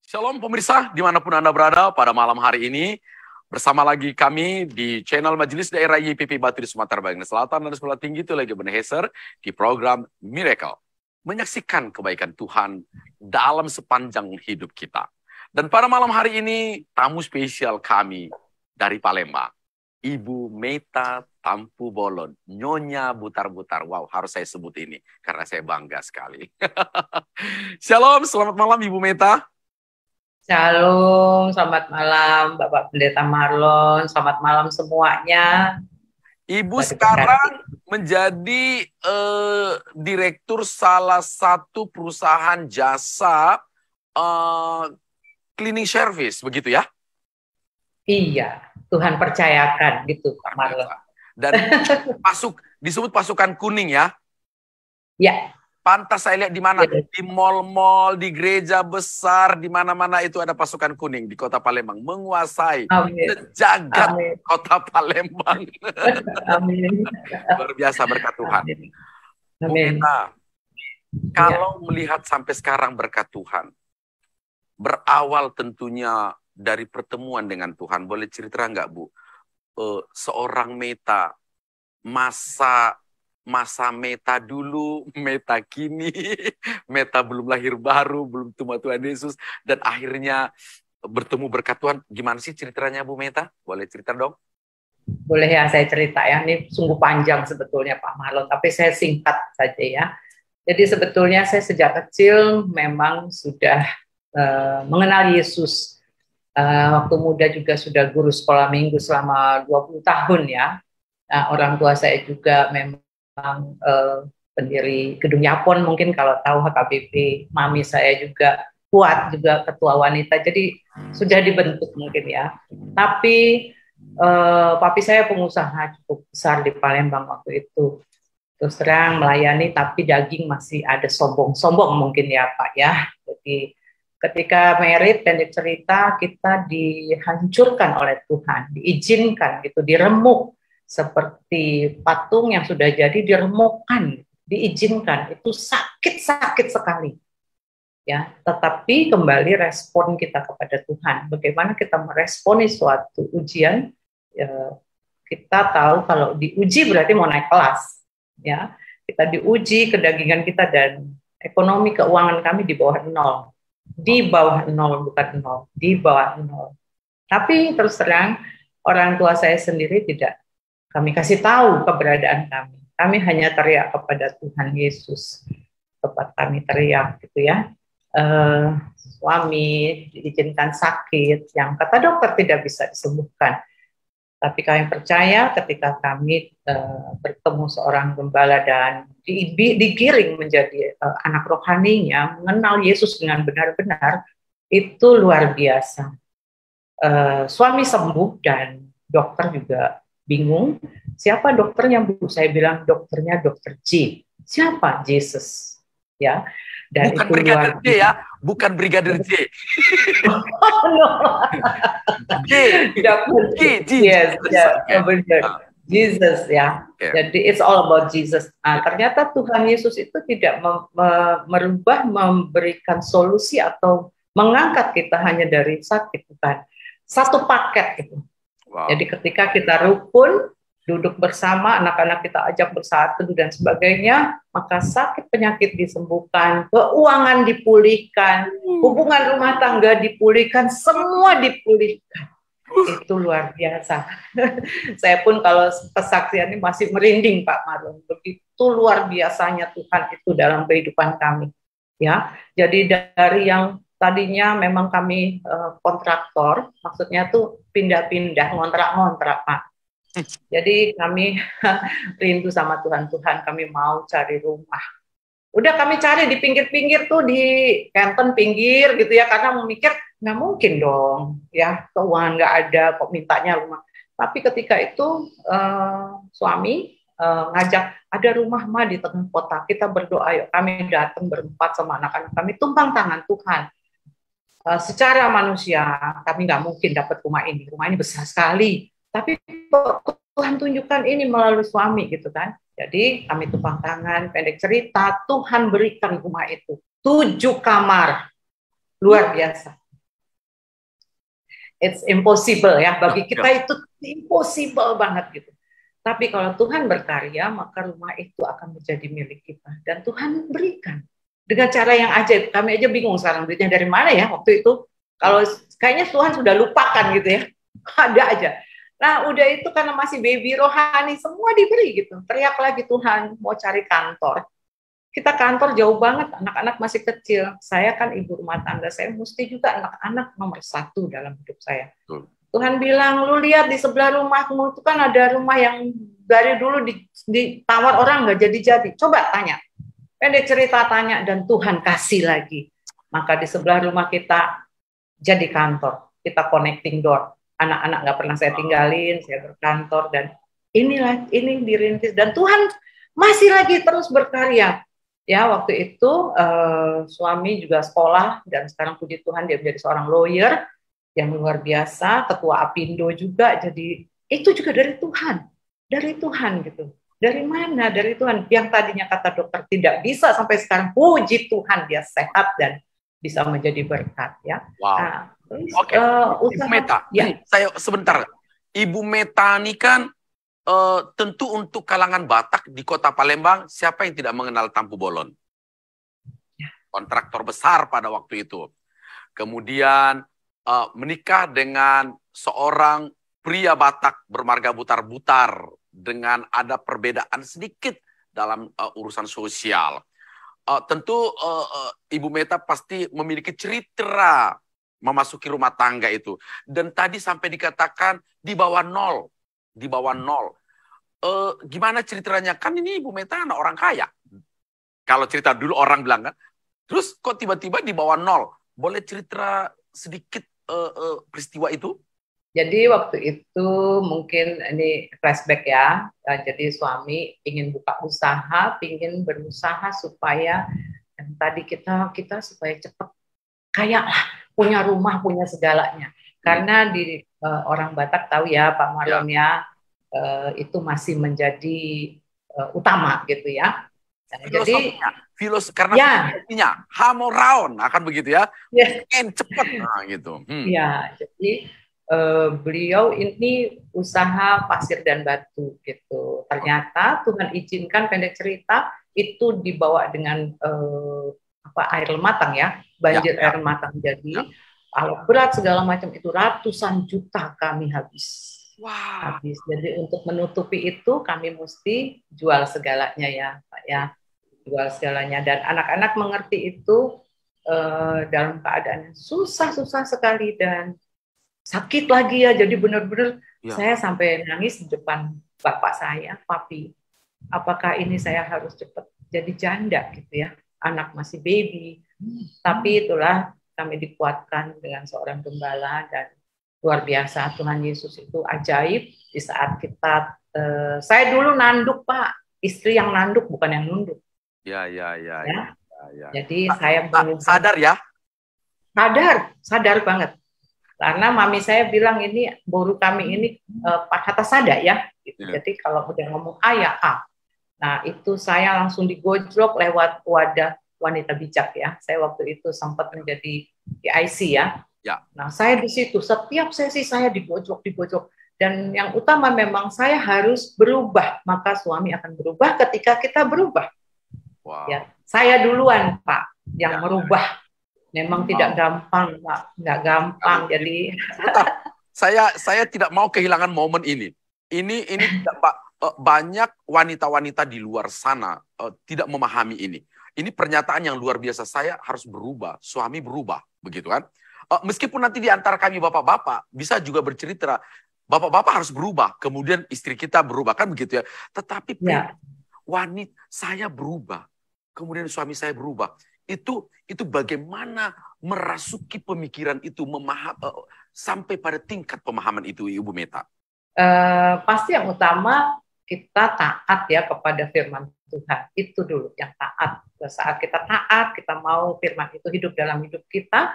Shalom pemirsa, dimanapun Anda berada pada malam hari ini, bersama lagi kami di channel Majelis Daerah YPP Batu di Sumatera Bagian Selatan dan Sebelah Tinggi itu lagi Ebenezer di program Miracle. Menyaksikan kebaikan Tuhan dalam sepanjang hidup kita. Dan pada malam hari ini, tamu spesial kami dari Palembang. Ibu Meta Tampu Bolon, Nyonya Butar-Butar. Wow, harus saya sebut ini karena saya bangga sekali. Shalom, selamat malam Ibu Meta. Shalom, selamat malam Bapak Pendeta Marlon, selamat malam semuanya. Ibu sekarang menjadi direktur salah satu perusahaan jasa cleaning service, begitu ya? Iya, Tuhan percayakan gitu Pak Marlon. Dan disebut pasukan kuning ya? Ya. Pantas saya lihat di mana? Ya. Di mal-mal, di gereja besar, di mana-mana itu ada pasukan kuning di Kota Palembang. Menguasai jagat Kota Palembang. Amin. Luar biasa berkat Tuhan. Amin. Bu Meta, kalau melihat sampai sekarang berkat Tuhan, berawal tentunya dari pertemuan dengan Tuhan. Boleh cerita nggak Bu? Seorang Meta, masa Meta dulu, Meta kini, Meta belum lahir baru, belum tumbuh Tuhan Yesus, dan akhirnya bertemu berkat Tuhan. Gimana sih ceritanya Bu Meta? Boleh cerita dong? Boleh ya, saya cerita ya. Ini sungguh panjang sebetulnya Pak Marlon, tapi saya singkat saja ya. Jadi sebetulnya saya sejak kecil memang sudah mengenal Yesus. Waktu muda juga sudah guru sekolah minggu selama 20 tahun ya. Orang tua saya juga memang pendiri Gedung Yapon, mungkin kalau tahu HKBP. Mami saya juga kuat, juga ketua wanita, jadi sudah dibentuk mungkin ya. Tapi papi saya pengusaha cukup besar di Palembang waktu itu. Terus terang melayani, tapi daging masih ada sombong mungkin ya Pak ya. Jadi ketika merit, pendek cerita, kita dihancurkan oleh Tuhan, diizinkan gitu, diremuk. Seperti patung yang sudah jadi diremukkan, diizinkan, itu sakit sekali ya. Tetapi kembali respon kita kepada Tuhan, bagaimana kita meresponi suatu ujian ya, kita tahu kalau diuji berarti mau naik kelas ya. Kita diuji kedagingan kita dan ekonomi keuangan kami di bawah nol, bukan nol, di bawah nol. Tapi terus terang orang tua saya sendiri tidak kami kasih tahu keberadaan kami. Kami hanya teriak kepada Tuhan Yesus. Tempat kami teriak gitu ya. Suami diizinkan sakit yang kata dokter tidak bisa disembuhkan. Tapi kami percaya ketika kami bertemu seorang gembala dan digiring menjadi anak rohaninya, mengenal Yesus dengan benar-benar, itu luar biasa. Suami sembuh dan dokter juga bingung, siapa dokternya Bu? Saya bilang dokternya dokter J. Siapa? Jesus. Ya. Dan bukan itu Brigadir J ya, bukan Brigadir J. Jesus ya. Jadi it's all about Jesus. Ternyata Tuhan Yesus itu tidak merubah, memberikan solusi atau mengangkat kita hanya dari sakit, bukan. Satu paket gitu. Wow. Jadi ketika kita rukun, duduk bersama, anak-anak kita ajak bersatu dan sebagainya, maka sakit penyakit disembuhkan, keuangan dipulihkan, hubungan rumah tangga dipulihkan, semua dipulihkan. Itu luar biasa. Saya pun kalau kesaksian ini masih merinding Pak Marlon. Begitu luar biasanya Tuhan itu dalam kehidupan kami. Ya, jadi dari yang tadinya memang kami kontraktor, maksudnya tuh pindah-pindah, ngontrak-ngontrak Pak. Jadi kami rindu sama Tuhan, kami mau cari rumah. Udah kami cari di pinggir-pinggir tuh, di Canton pinggir gitu ya, karena memikir nggak mungkin dong, ya keuangan nggak ada, kok mintanya rumah. Tapi ketika itu suami ngajak, ada rumah mah di tengah kota, kita berdoa yuk. Kami datang berempat sama anak-anak kami, tumpang tangan Tuhan. Secara manusia kami nggak mungkin dapat rumah ini besar sekali, tapi Tuhan tunjukkan ini melalui suami gitu kan. Jadi kami tumpang tangan, pendek cerita, Tuhan berikan rumah itu 7 kamar, luar biasa. it's impossible ya, bagi kita itu impossible banget gitu. Tapi kalau Tuhan berkarya, maka rumah itu akan menjadi milik kita. Dan Tuhan berikan. Dengan cara yang ajaib. Kami aja bingung sekarang duitnya dari mana ya waktu itu. Kalau kayaknya Tuhan sudah lupakan gitu ya. Ada aja. Nah udah itu karena masih baby rohani, semua diberi gitu. Teriak lagi, Tuhan mau cari kantor. Kita kantor jauh banget, anak-anak masih kecil. Saya kan ibu rumah tangga, saya mesti juga anak-anak nomor 1 dalam hidup saya. Tuhan bilang, lu lihat di sebelah rumahmu itu kan ada rumah yang dari dulu ditawar orang nggak jadi-jadi. Coba tanya. Pendek cerita tanya dan Tuhan kasih lagi. Maka di sebelah rumah kita jadi kantor. Kita connecting door. Anak-anak nggak pernah saya tinggalin, saya berkantor dan ini dirintis dan Tuhan masih lagi terus berkarya. Ya, waktu itu suami juga sekolah dan sekarang puji Tuhan dia menjadi seorang lawyer yang luar biasa, ketua Apindo juga. Jadi itu juga dari Tuhan gitu. Dari mana? Dari Tuhan. Yang tadinya kata dokter tidak bisa sampai sekarang puji Tuhan dia sehat dan bisa menjadi berkat ya. Wow. Nah, oke. Ibu Meta, ya. Saya sebentar. Ibu Meta ini kan tentu untuk kalangan Batak di kota Palembang, siapa yang tidak mengenal Tampu Bolon? Kontraktor besar pada waktu itu. Kemudian menikah dengan seorang pria Batak bermarga butar-butar dengan ada perbedaan sedikit dalam urusan sosial. Tentu Ibu Meta pasti memiliki cerita memasuki rumah tangga itu. Dan tadi sampai dikatakan di bawah 0. Di bawah 0. Gimana ceritanya? Kan ini Ibu Meta anak orang kaya. Kalau cerita dulu orang bilang kan. Terus kok tiba-tiba di bawah 0? Boleh cerita sedikit peristiwa itu? Jadi waktu itu mungkin ini flashback ya. Jadi suami ingin buka usaha, ingin berusaha supaya yang tadi kita supaya cepat kaya lah, punya rumah, punya segalanya. Karena di orang Batak tahu ya Pak Marlon ya, itu masih menjadi utama gitu ya. Nah, jadi karena filosofinya hamoraon akan begitu ya, pengen cepat gitu. Ya, jadi beliau ini usaha pasir dan batu gitu. Ternyata Tuhan izinkan pendek cerita itu dibawa dengan air matang ya, banjir air matang. Jadi kalau berat segala macam itu ratusan juta kami habis. Habis. Jadi untuk menutupi itu kami mesti jual segalanya ya, Pak ya, jual segalanya. Dan anak-anak mengerti itu dalam keadaan susah sekali dan sakit lagi ya. Jadi benar-benar saya sampai nangis di depan bapak saya, papi. Apakah ini saya harus cepat jadi janda gitu ya? Anak masih baby. Tapi itulah kami dikuatkan dengan seorang gembala dan luar biasa Tuhan Yesus itu ajaib di saat kita. Saya dulu nanduk Pak, istri yang nanduk bukan yang nunduk. Ya. Jadi saya sadar ya? Sadar banget. Karena mami saya bilang ini boru kami ini kata sada ya. Gitu. Jadi kalau udah ngomong A ya A. Nah itu saya langsung digojlok lewat wadah wanita bijak ya. Saya waktu itu sempat menjadi PIC ya. Nah saya di situ setiap sesi saya digojlok. Dan yang utama memang saya harus berubah. Maka suami akan berubah ketika kita berubah. Ya, saya duluan Pak yang merubah. Memang tidak gampang, Pak. Nggak gampang. Jadi saya tidak mau kehilangan momen ini. Ini tidak, Pak. Banyak wanita-wanita di luar sana tidak memahami ini. Ini pernyataan yang luar biasa. Saya harus berubah, suami berubah, begitu kan? Meskipun nanti di antara kami bapak-bapak bisa juga bercerita, bapak-bapak harus berubah, kemudian istri kita berubah, kan begitu ya. Tetapi wanita saya berubah, kemudian suami saya berubah. Itu bagaimana merasuki pemikiran itu, sampai pada tingkat pemahaman itu, Ibu Meta? Pasti yang utama kita taat ya kepada firman Tuhan. Itu dulu yang taat. Saat kita taat, kita mau firman itu hidup dalam hidup kita,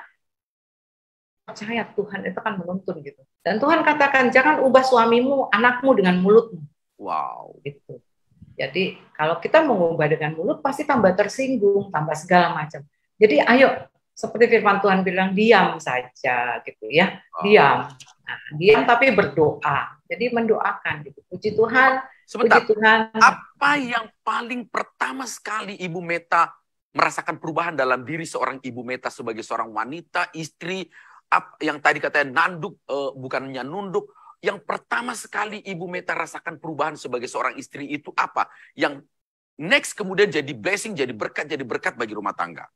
percaya Tuhan itu kan menuntun gitu. Dan Tuhan katakan jangan ubah suamimu, anakmu dengan mulutmu. Wow. Gitu. Jadi kalau kita mengubah dengan mulut pasti tambah tersinggung, tambah segala macam. Jadi ayo seperti firman Tuhan bilang, diam saja gitu ya, diam. Nah, diam tapi berdoa. Jadi mendoakan gitu. Puji Tuhan, Sebentar, puji Tuhan. apa yang paling pertama sekali Ibu Meta merasakan perubahan dalam diri seorang Ibu Meta sebagai seorang wanita, istri, yang tadi katanya nanduk, bukannya nunduk. Yang pertama sekali Ibu Meta rasakan perubahan sebagai seorang istri itu apa? Yang next kemudian jadi blessing, jadi berkat bagi rumah tangga.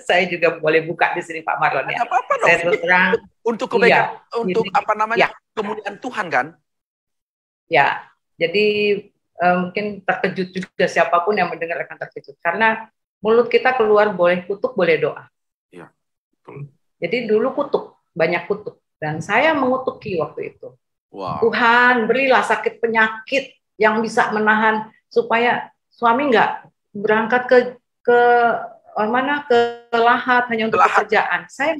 Saya juga boleh buka di sini Pak Marlon ya. Apa dong? Saya terus terang. Untuk kebaikan, Iya, untuk ini, apa namanya, ya, kemuliaan Tuhan kan? Ya, jadi mungkin terkejut juga siapapun yang mendengar akan terkejut. Karena mulut kita keluar boleh kutuk, boleh doa. Iya, betul. Jadi dulu kutuk, banyak kutuk. Dan saya mengutuki waktu itu. Wow. Tuhan, berilah sakit penyakit yang bisa menahan supaya suami nggak berangkat ke mana ke lahat hanya untuk pekerjaan. Saya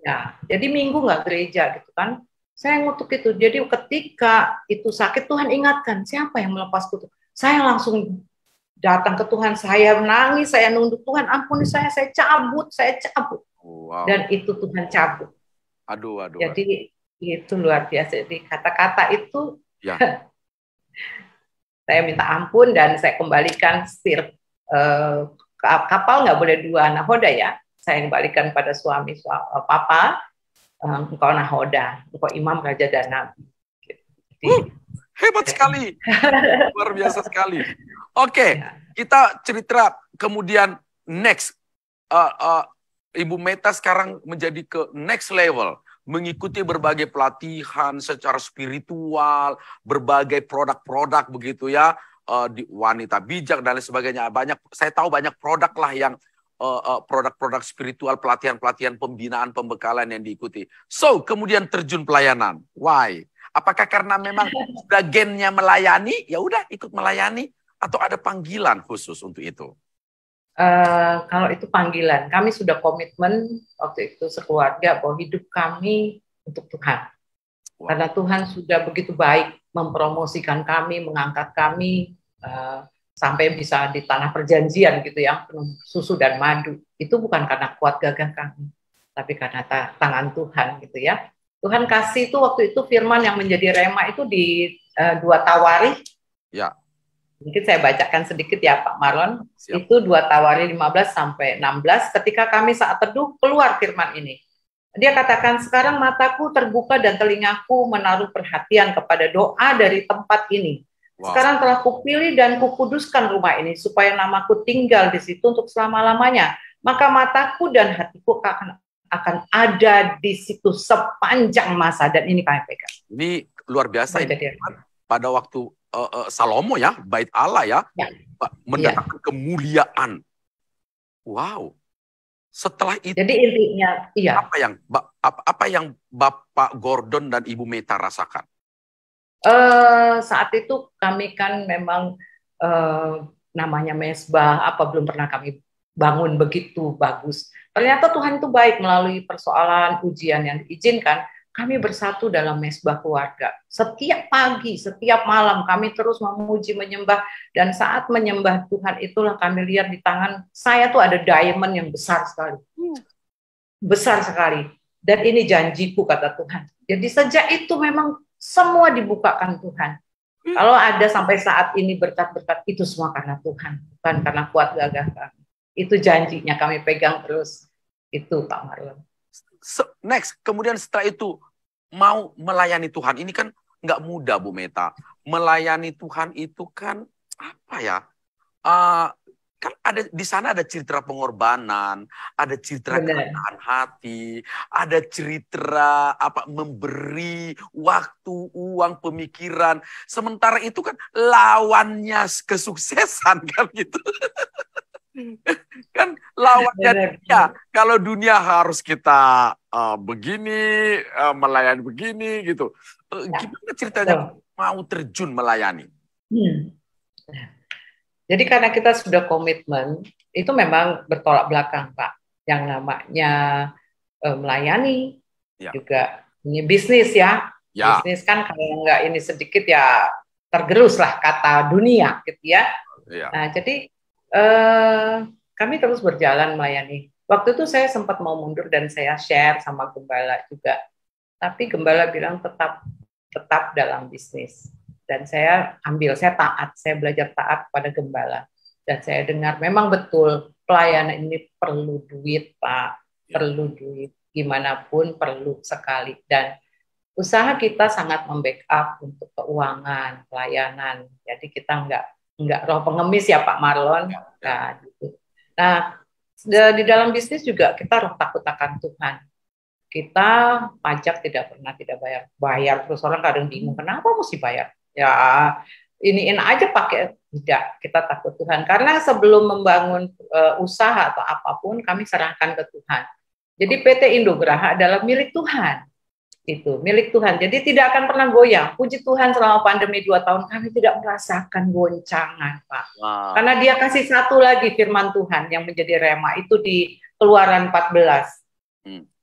ya, jadi minggu nggak gereja gitu kan. Saya ngutuk itu. Jadi ketika itu sakit, Tuhan ingatkan siapa yang melepas kutuk. Saya langsung datang ke Tuhan, saya menangis, saya nunduk, Tuhan ampuni saya cabut. Wow. Dan itu Tuhan cabut. Aduh. Jadi itu luar biasa. Jadi kata-kata itu ya. Saya minta ampun dan saya kembalikan setir kapal nggak boleh 2 nahoda ya. Saya kembalikan pada suami papa, engkau nahoda, engkau imam raja dan nabi. Hebat sekali, luar biasa sekali. Oke, kita cerita kemudian next. Ibu Meta sekarang menjadi ke next level, mengikuti berbagai pelatihan secara spiritual, berbagai produk-produk begitu ya, di wanita bijak dan lain sebagainya. Saya tahu banyak produk lah yang produk-produk spiritual, pelatihan-pelatihan pembinaan, pembekalan yang diikuti. So, kemudian terjun pelayanan. Why? Apakah karena memang sudah gennya melayani, ya udah ikut melayani, atau ada panggilan khusus untuk itu? Kalau itu panggilan, kami sudah komitmen waktu itu sekeluarga bahwa hidup kami untuk Tuhan. Wow. Karena Tuhan sudah begitu baik mempromosikan kami, mengangkat kami sampai bisa di tanah perjanjian gitu ya, penuh susu dan madu. Itu bukan karena kuat gagah kami, tapi karena tangan Tuhan gitu ya. Tuhan kasih itu waktu itu firman yang menjadi rema itu di 2 Tawarikh. Ya. Mungkin saya bacakan sedikit ya Pak Marlon. Siap. Itu 2 Tawarikh 15 sampai 16. Ketika kami saat teduh keluar firman ini. Dia katakan, sekarang mataku terbuka dan telingaku menaruh perhatian kepada doa dari tempat ini. Wow. Sekarang telah kupilih dan kukuduskan rumah ini supaya namaku tinggal di situ untuk selama-lamanya. Maka mataku dan hatiku akan ada di situ sepanjang masa. Dan ini kami pegang. Ini luar biasa. Ini pada waktu Salomo ya, bait Allah ya, mendatangkan kemuliaan. Wow. Setelah itu, jadi intinya, iya. Apa yang Bapak Gordon dan Ibu Meta rasakan? Saat itu kami kan memang namanya mesbah, belum pernah kami bangun begitu bagus. Ternyata Tuhan itu baik melalui persoalan ujian yang diizinkan. Kami bersatu dalam mesbah keluarga. Setiap pagi, setiap malam kami terus memuji, menyembah. Dan saat menyembah Tuhan itulah kami lihat di tangan saya tuh ada diamond yang besar sekali. Besar sekali. Dan ini janjiku kata Tuhan. Jadi sejak itu memang semua dibukakan Tuhan. Kalau ada sampai saat ini berkat-berkat itu semua karena Tuhan. Bukan karena kuat gagah kami. Itu janjinya kami pegang terus. Itu Pak Marlon. Next, kemudian setelah itu mau melayani Tuhan. Ini kan nggak mudah Bu Meta. Melayani Tuhan itu kan apa ya? Kan ada di sana ada cerita pengorbanan, ada cerita kerendahan hati, ada cerita memberi waktu, uang, pemikiran. Sementara itu kan lawannya kesuksesan kan gitu. Kan lawannya dunia. Kalau dunia harus kita begini, melayani begini gitu. Gimana ceritanya mau terjun melayani? Jadi karena kita sudah komitmen, itu memang bertolak belakang Pak. Yang namanya melayani, juga ini bisnis ya. Bisnis kan kalau nggak ini sedikit ya tergerus lah kata dunia gitu ya. Nah jadi kami terus berjalan melayani. Waktu itu saya sempat mau mundur dan saya share sama gembala juga. Tapi gembala bilang tetap dalam bisnis. Dan saya taat, saya belajar taat pada gembala. Dan saya dengar memang betul pelayanan ini perlu duit, Pak. Perlu duit. Gimana pun perlu sekali. Dan usaha kita sangat membackup untuk keuangan, pelayanan. Jadi kita nggak roh pengemis ya Pak Marlon. Nah, gitu. Nah, di dalam bisnis juga kita roh takut akan Tuhan. Kita pajak tidak bayar terus orang kadang bingung kenapa mesti bayar. Ya iniin aja pakai, tidak, kita takut Tuhan karena sebelum membangun usaha atau apapun kami serahkan ke Tuhan. Jadi PT Indograha adalah milik Tuhan. Itu milik Tuhan, jadi tidak akan pernah goyang. Puji Tuhan selama pandemi 2 tahun kami tidak merasakan goncangan, Pak. Wow. Karena Dia kasih satu lagi firman Tuhan yang menjadi rema, itu di Keluaran 14.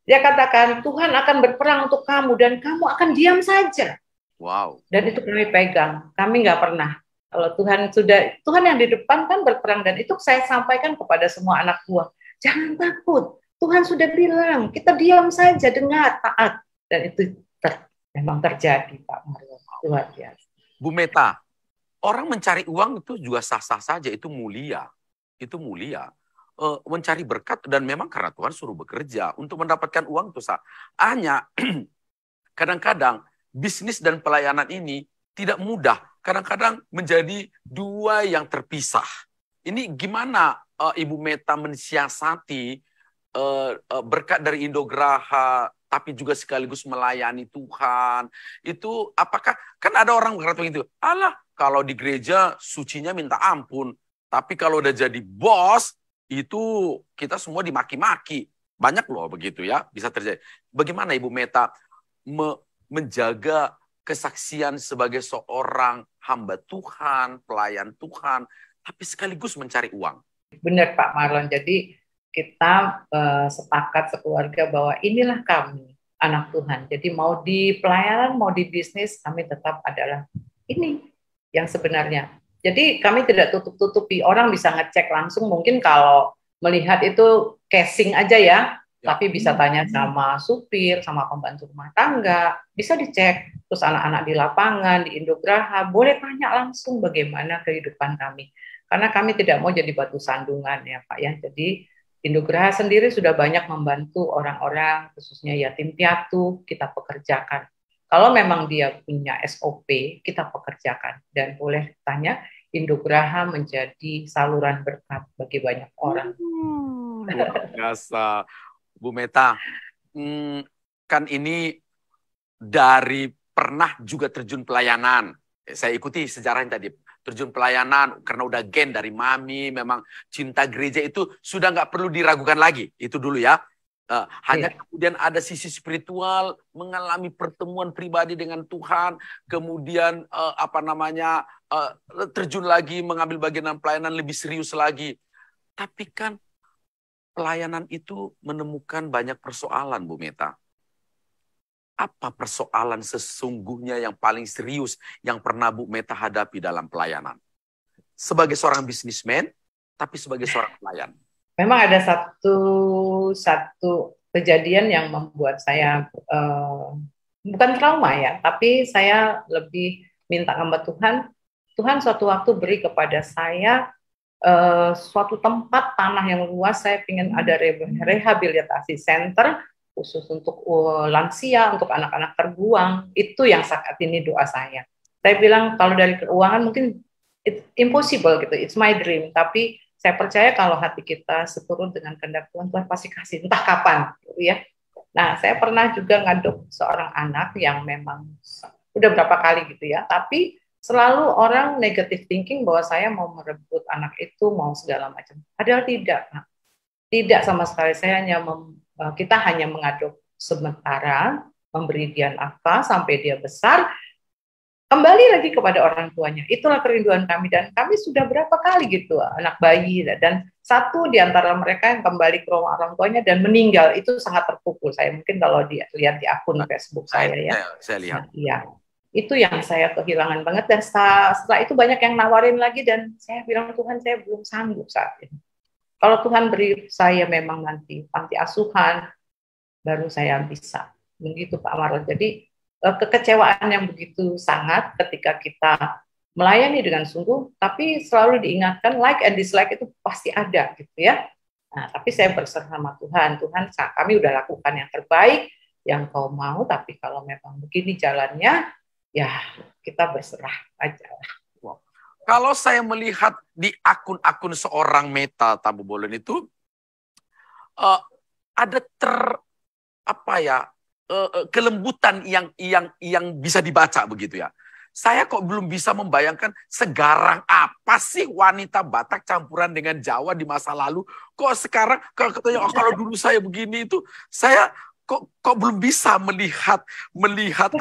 Dia katakan Tuhan akan berperang untuk kamu dan kamu akan diam saja. Wow. Dan itu kami pegang, kami nggak pernah. Kalau Tuhan yang di depan kan berperang, dan itu saya sampaikan kepada semua anak buah. Jangan takut, Tuhan sudah bilang, kita diam saja, dengar, taat. Dan itu memang terjadi, Pak Mario. Luar biasa. Bu Meta, orang mencari uang itu juga sah-sah saja, itu mulia. Itu mulia. Mencari berkat, dan memang karena Tuhan suruh bekerja. Untuk mendapatkan uang itu sah. Hanya kadang-kadang bisnis dan pelayanan ini tidak mudah. Kadang-kadang menjadi dua yang terpisah. Ini gimana Ibu Meta mensiasati berkat dari Indograha, tapi juga sekaligus melayani Tuhan. Itu apakah, kan ada orang berkata begitu, alah kalau di gereja sucinya minta ampun, tapi kalau udah jadi bos, itu kita semua dimaki-maki. Banyak loh begitu ya, bisa terjadi. Bagaimana Ibu Meta menjaga kesaksian sebagai seorang hamba Tuhan, pelayan Tuhan, tapi sekaligus mencari uang? Benar Pak Marlon, jadi kita sepakat sekeluarga bahwa inilah kami, anak Tuhan. Jadi mau di pelayanan, mau di bisnis, kami tetap adalah ini yang sebenarnya. Jadi kami tidak tutup-tutupi. Orang bisa ngecek langsung, mungkin kalau melihat itu casing aja ya, tapi bisa tanya sama supir, sama pembantu rumah tangga, bisa dicek. Terus anak-anak di lapangan, di Indograha, boleh tanya langsung bagaimana kehidupan kami. Karena kami tidak mau jadi batu sandungan ya Pak ya. Jadi Indograha sendiri sudah banyak membantu orang-orang, khususnya yatim piatu, kita pekerjakan. Kalau memang dia punya SOP, kita pekerjakan. Dan boleh tanya, Indograha menjadi saluran berkat bagi banyak orang. Luar biasa. Bu Meta, kan ini dari pernah juga terjun pelayanan. Saya ikuti sejarahnya tadi. Terjun pelayanan karena udah gen dari mami, memang cinta gereja itu sudah nggak perlu diragukan lagi, itu dulu ya. Hanya kemudian ada sisi spiritual, mengalami pertemuan pribadi dengan Tuhan, kemudian terjun lagi mengambil bagian dalam pelayanan lebih serius lagi. Tapi kan pelayanan itu menemukan banyak persoalan, Bu Meta. Apa persoalan sesungguhnya yang paling serius yang pernah Bu Meta hadapi dalam pelayanan? Sebagai seorang bisnismen, tapi sebagai seorang pelayan. Memang ada satu kejadian yang membuat saya bukan trauma ya, tapi saya lebih minta sama Tuhan. Tuhan suatu waktu beri kepada saya suatu tempat tanah yang luas. Saya ingin ada rehabilitasi center khusus untuk lansia, untuk anak-anak terbuang. Itu yang saat ini doa saya. Saya bilang kalau dari keuangan mungkin it's impossible gitu, it's my dream. Tapi saya percaya kalau hati kita seturut dengan kehendak Tuhan, Tuhan pasti kasih, entah kapan, gitu ya. Nah, saya pernah juga ngadop seorang anak yang memang udah berapa kali gitu ya, tapi selalu orang negative thinking bahwa saya mau merebut anak itu, mau segala macam. Padahal tidak, nah. Tidak sama sekali. Kita hanya mengadop sementara, memberi dia nafkah sampai dia besar, kembali lagi kepada orang tuanya. Itulah kerinduan kami, dan kami sudah berapa kali gitu anak bayi, dan satu di antara mereka yang kembali ke rumah orang tuanya dan meninggal, itu sangat terpukul. Saya mungkin kalau lihat di akun Facebook saya ya. Saya lihat. Iya. Itu yang saya kehilangan banget, dan setelah itu banyak yang nawarin lagi, dan saya bilang Tuhan, saya belum sanggup saat ini. Kalau Tuhan beri saya memang nanti panti asuhan, baru saya bisa. Begitu Pak Marlon. Jadi kekecewaan yang begitu sangat ketika kita melayani dengan sungguh, tapi selalu diingatkan like and dislike itu pasti ada gitu ya. Nah, tapi saya berserah sama Tuhan. Tuhan, kami udah lakukan yang terbaik yang kau mau, tapi kalau memang begini jalannya, ya kita berserah aja. Wow. Kalau saya melihat di akun-akun seorang Meta Tambu Bolon itu, ada kelembutan yang bisa dibaca begitu ya. Saya kok belum bisa membayangkan segarang apa sih wanita Batak campuran dengan Jawa di masa lalu. Kok sekarang kalau katanya kalau dulu saya begini itu, saya kok belum bisa melihat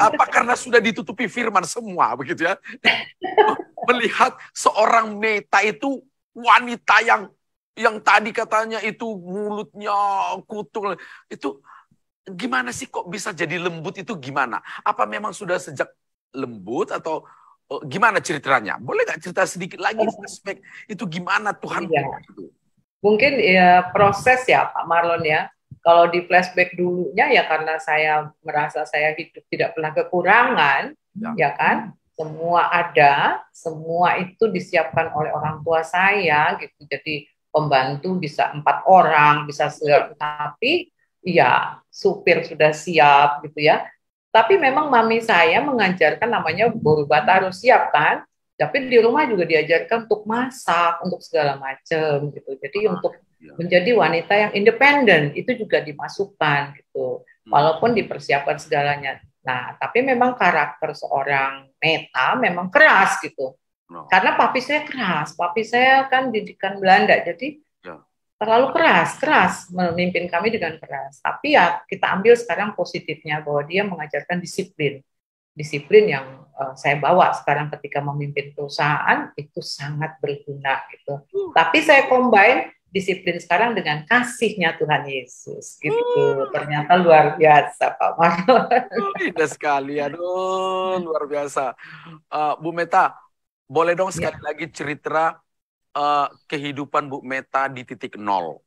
apa karena sudah ditutupi firman semua begitu ya. Melihat seorang Meta itu wanita yang tadi katanya itu mulutnya kutuk itu. Gimana sih kok bisa jadi lembut itu gimana? Apa memang sudah sejak lembut atau gimana ceritanya? Boleh nggak cerita sedikit lagi aspek itu gimana Tuhan? Ya. Mungkin ya proses ya Pak Marlon ya. Kalau di flashback dulunya ya karena saya merasa saya hidup tidak pernah kekurangan, ya kan? Semua ada, semua itu disiapkan oleh orang tua saya gitu. Jadi pembantu bisa 4 orang, bisa segala, tapi iya, supir sudah siap gitu ya. Tapi memang mami saya mengajarkan namanya Borubata harus siap kan. Tapi di rumah juga diajarkan untuk masak, untuk segala macam gitu. Jadi untuk menjadi wanita yang independen itu juga dimasukkan gitu. Walaupun dipersiapkan segalanya. Nah, tapi memang karakter seorang Meta memang keras gitu. Karena papi saya keras. Papi saya kan didikan Belanda, jadi terlalu keras memimpin kami dengan keras. Tapi ya kita ambil sekarang positifnya bahwa dia mengajarkan disiplin yang saya bawa sekarang ketika memimpin perusahaan itu sangat berguna gitu. Tapi saya combine disiplin sekarang dengan kasihnya Tuhan Yesus gitu. Ternyata luar biasa Pak Marlon. Indah sekali, aduh luar biasa. Bu Meta, boleh dong sekali lagi cerita kehidupan Bu Meta di titik nol.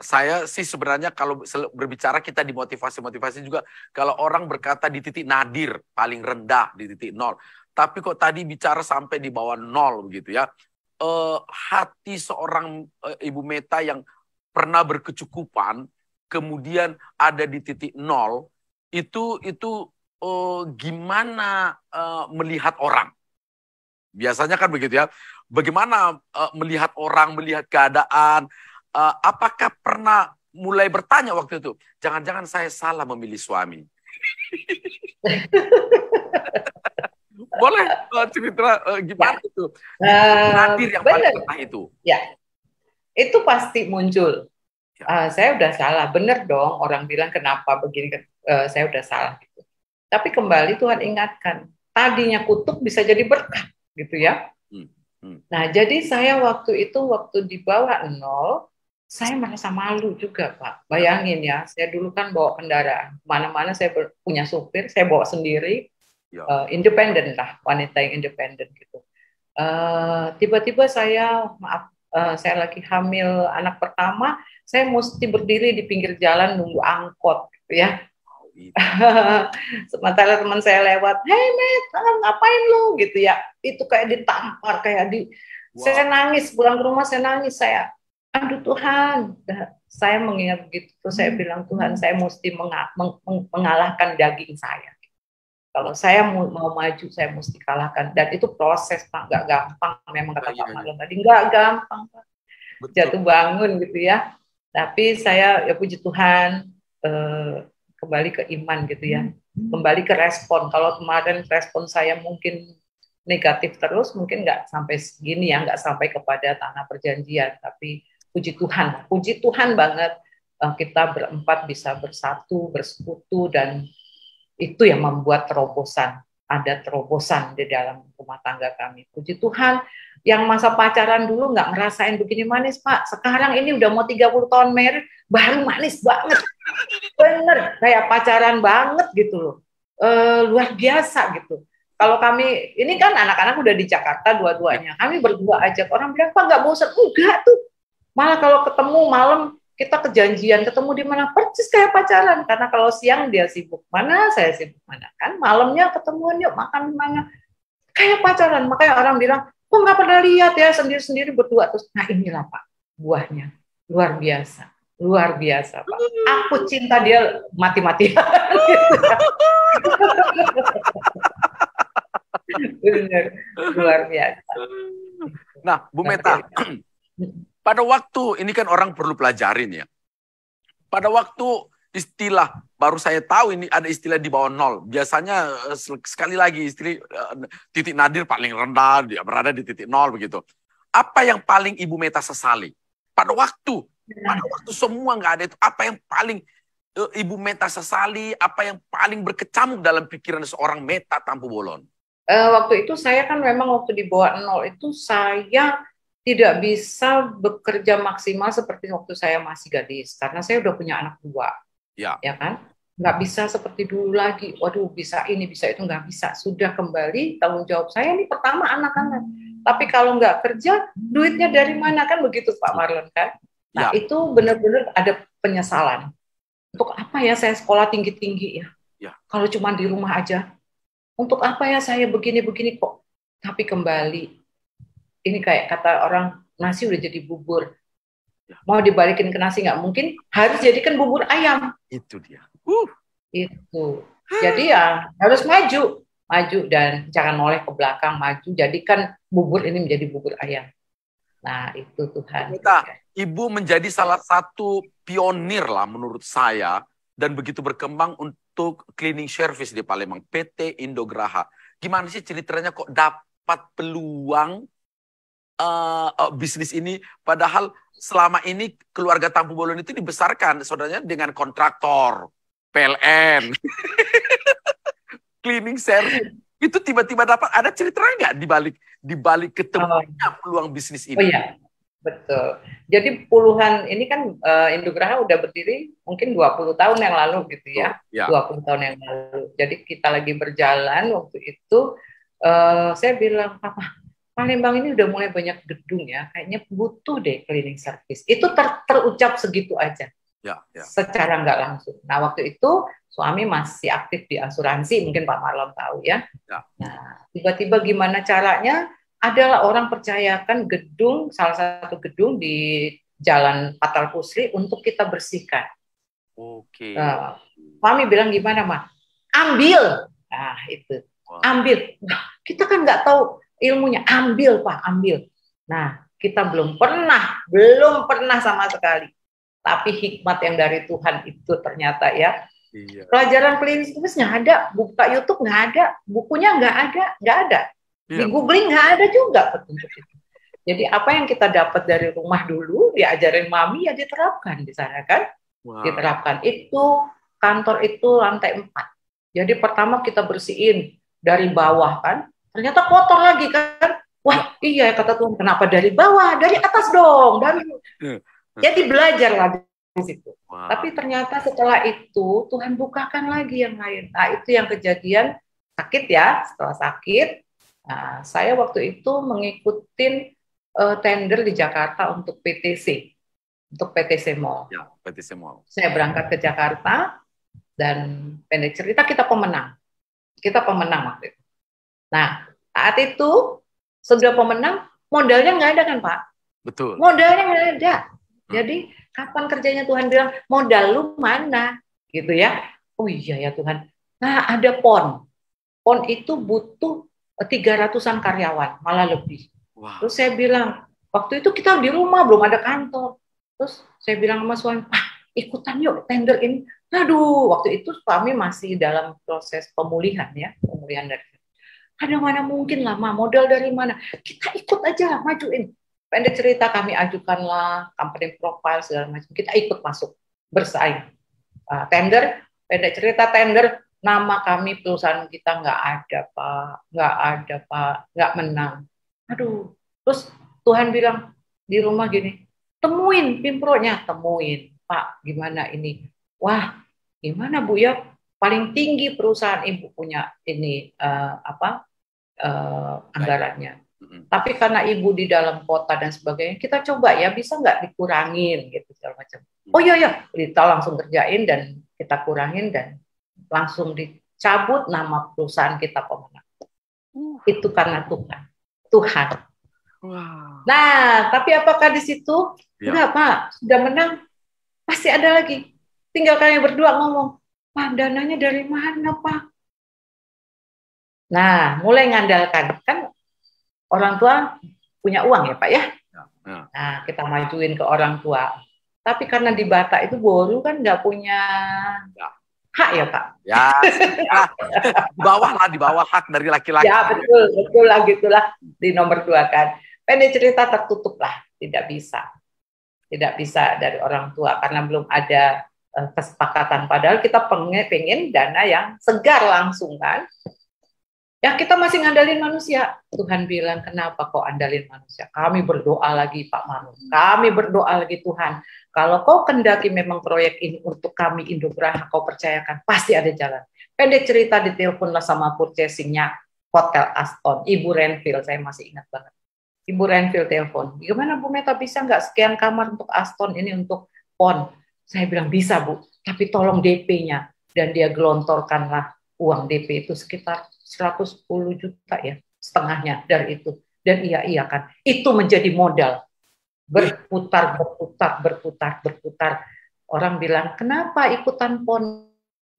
Saya sih sebenarnya kalau berbicara kita di motivasi juga, kalau orang berkata di titik nadir, paling rendah di titik nol. Tapi kok tadi bicara sampai di bawah nol begitu ya. Hati seorang Ibu Meta yang pernah berkecukupan, kemudian ada di titik nol, itu gimana melihat orang? Biasanya kan begitu ya. Bagaimana melihat orang, melihat keadaan, apakah pernah mulai bertanya waktu itu, jangan-jangan saya salah memilih suami? Boleh cerita gimana ya. Itu? Nadir yang paling pernah itu. Ya, itu pasti muncul. Saya udah salah, bener dong orang bilang kenapa begini, saya udah salah. Gitu. Tapi kembali Tuhan ingatkan, tadinya kutuk bisa jadi berkat gitu ya. Nah, jadi saya waktu di bawah nol, saya merasa malu juga, Pak. Bayangin ya, saya dulu kan bawa kendaraan. Mana-mana saya punya supir, saya bawa sendiri. Independen lah, wanita yang independen gitu. Tiba-tiba saya lagi hamil anak pertama, saya mesti berdiri di pinggir jalan nunggu angkot gitu ya. Sementara teman saya lewat, hey Met, ngapain lu gitu ya, itu kayak ditampar saya nangis, pulang ke rumah saya nangis, aduh Tuhan, saya mengingat begitu, terus saya bilang Tuhan, saya mesti mengalahkan daging saya, kalau saya mau maju saya mesti kalahkan, dan itu proses Pak, nggak gampang, memang kata Pak Marlon tadi nggak gampang Pak, jatuh bangun gitu ya, tapi saya ya puji Tuhan, kembali ke iman gitu ya, kembali ke respon. Kalau kemarin respon saya mungkin negatif terus, mungkin nggak sampai segini ya, nggak sampai kepada tanah perjanjian, tapi puji Tuhan banget kita berempat bisa bersatu, bersekutu, dan itu yang membuat ada terobosan di dalam rumah tangga kami. Puji Tuhan, yang masa pacaran dulu nggak ngerasain begini manis Pak, sekarang ini udah mau 30 tahun married, baru manis banget. Bener, kayak pacaran banget gitu loh, luar biasa gitu. Kalau kami, ini kan anak-anak udah di Jakarta dua-duanya, kami berdua aja, orang bilang Pak nggak bosan, enggak tuh, Malah kalau ketemu malam kita kejanjian ketemu di mana, persis kayak pacaran. Karena kalau siang dia sibuk mana, saya sibuk mana kan. Malamnya ketemuan yuk makan mana, kayak pacaran. Makanya orang bilang, kok nggak pernah lihat ya sendiri-sendiri berdua terus. Nah inilah Pak buahnya, luar biasa Pak. Aku cinta dia mati-matian. Benar, luar biasa. Nah, Bu Meta, pada waktu ini kan orang perlu pelajarin ya. Pada waktu istilah baru saya tahu ini ada istilah di bawah nol. Biasanya sekali lagi istilah titik nadir paling rendah, dia berada di titik nol begitu. Apa yang paling Ibu Meta sesali pada waktu semua nggak ada itu? Apa yang paling Ibu Meta sesali? Apa yang paling berkecamuk dalam pikiran seorang Meta Tampu Bolon? Waktu itu saya kan memang waktu di bawah nol itu saya tidak bisa bekerja maksimal seperti waktu saya masih gadis karena saya udah punya anak 2, ya kan, nggak bisa seperti dulu lagi. Waduh, bisa ini bisa itu, nggak bisa. Sudah kembali tanggung jawab saya ini pertama anak-anak. Tapi kalau nggak kerja, duitnya dari mana kan begitu Pak Marlon kan? Nah itu benar-benar ada penyesalan. Untuk apa ya saya sekolah tinggi-tinggi ya? Kalau cuma di rumah aja. Untuk apa ya saya begini-begini kok? Tapi kembali, ini kayak kata orang, nasi udah jadi bubur. Mau dibalikin ke nasi nggak mungkin, harus jadikan bubur ayam. Itu dia. Itu. Jadi ya harus maju dan jangan noleh ke belakang, maju. Jadikan bubur ini menjadi bubur ayam. Nah itu Tuhan. Ibu menjadi salah satu pionir lah menurut saya dan begitu berkembang untuk cleaning service di Palembang, PT Indograha. Gimana sih ceritanya kok dapat peluang bisnis ini, padahal selama ini keluarga Tampu Bolon itu dibesarkan saudaranya dengan kontraktor, PLN, cleaning service. Itu tiba-tiba dapat, ada ceritanya nggak di balik ketemunya peluang bisnis ini? Oh iya, betul. Jadi puluhan, ini kan Indograha udah berdiri mungkin 20 tahun yang lalu gitu ya. 20 tahun yang lalu. Jadi kita lagi berjalan waktu itu, saya bilang, Papa, Palembang ini udah mulai banyak gedung ya, kayaknya butuh deh cleaning service. Itu terucap segitu aja, secara nggak langsung. Nah waktu itu suami masih aktif di asuransi, mungkin Pak Marlon tahu ya. Nah tiba-tiba gimana caranya, adalah orang percayakan gedung, salah satu gedung di Jalan Patal Kusri untuk kita bersihkan. Mami bilang gimana Mak? Ambil. Nah itu, ambil. Nah, kita kan nggak tahu ilmunya, ambil Pak, ambil. Nah, kita belum pernah sama sekali. Tapi hikmat yang dari Tuhan itu ternyata ya. Pelajaran klinis nggak ada, buka YouTube nggak ada, bukunya nggak ada. Di googling nggak ada juga petunjuk itu. Jadi apa yang kita dapat dari rumah dulu, diajarin Mami ya diterapkan di sana kan. Diterapkan. Itu kantor itu lantai 4. Jadi pertama kita bersihin dari bawah kan. Ternyata kotor lagi kan. Wah iya kata Tuhan, kenapa dari bawah? Dari atas dong. Jadi belajar lagi di situ. Tapi ternyata setelah itu Tuhan bukakan lagi yang lain. Nah itu yang kejadian sakit ya. Setelah sakit, nah, saya waktu itu mengikuti tender di Jakarta untuk PTC. Untuk PTC Mall. Ya, PTC Mall. Saya berangkat ke Jakarta dan pendek cerita kita pemenang. Kita pemenang waktu itu. Nah, saat itu sudah pemenang, modalnya nggak ada kan Pak? Betul. Modalnya nggak ada. Jadi kapan kerjanya Tuhan bilang, modal lu mana? Gitu ya. Oh iya ya Tuhan. Nah ada PON. PON itu butuh 300-an karyawan, malah lebih. Terus saya bilang, waktu itu kita di rumah, belum ada kantor. Terus saya bilang sama suami, ikutan yuk tender ini. Aduh, waktu itu suami masih dalam proses pemulihan ya. Pemulihan dari ada mana mungkin lah, modal dari mana? Kita ikut aja, majuin. Pendek cerita kami ajukanlah company profile segala macam. Kita ikut masuk, bersaing. Tender, pendek cerita tender, nama kami perusahaan kita nggak ada Pak, nggak menang. Aduh, terus Tuhan bilang di rumah gini, temuin pimpronya, temuin Pak, gimana ini? Wah, gimana Bu ya? Paling tinggi perusahaan Ibu punya ini anggarannya. Tapi karena ibu di dalam kota dan sebagainya, kita coba ya, bisa nggak dikurangin gitu segala macam. Oh iya ya, kita langsung kerjain dan kita kurangin dan langsung dicabut nama perusahaan kita Pemenang. Itu karena Tuhan. Wow. Nah, tapi apakah di situ? Enggak, Pak. Sudah menang, pasti ada lagi. Tinggal kalian berdua ngomong, Pak, dananya dari mana, Pak? Nah, mulai ngandalkan. Kan orang tua punya uang ya, Pak ya? Nah, kita majuin ke orang tua. Tapi karena di Batak itu Boru kan nggak punya hak ya, Pak? Ya, di bawah hak dari laki-laki. Ya, betul lah, gitulah. Di nomor 2 kan. Pendek cerita tertutup lah, tidak bisa dari orang tua karena belum ada kesepakatan. Padahal kita pengen dana yang segar langsung kan. Ya kita masih ngandalin manusia. Tuhan bilang, kenapa kau andalin manusia? Kami berdoa lagi Pak Marlon. Kami berdoa lagi Tuhan. Kalau kau kendaki memang proyek ini untuk kami Indograha, kau percayakan, pasti ada jalan. Pendek cerita ditelepon lah sama purchasingnya Hotel Aston. Ibu Renville, saya masih ingat banget. Ibu Renville telepon, gimana Bu Meta, bisa nggak sekian kamar untuk Aston ini untuk PON? Saya bilang bisa Bu, tapi tolong DP-nya. Dan dia gelontorkanlah uang DP itu sekitar 110 juta ya, setengahnya dari itu. Dan iya kan, itu menjadi modal. Berputar. Orang bilang, kenapa ikutan PON?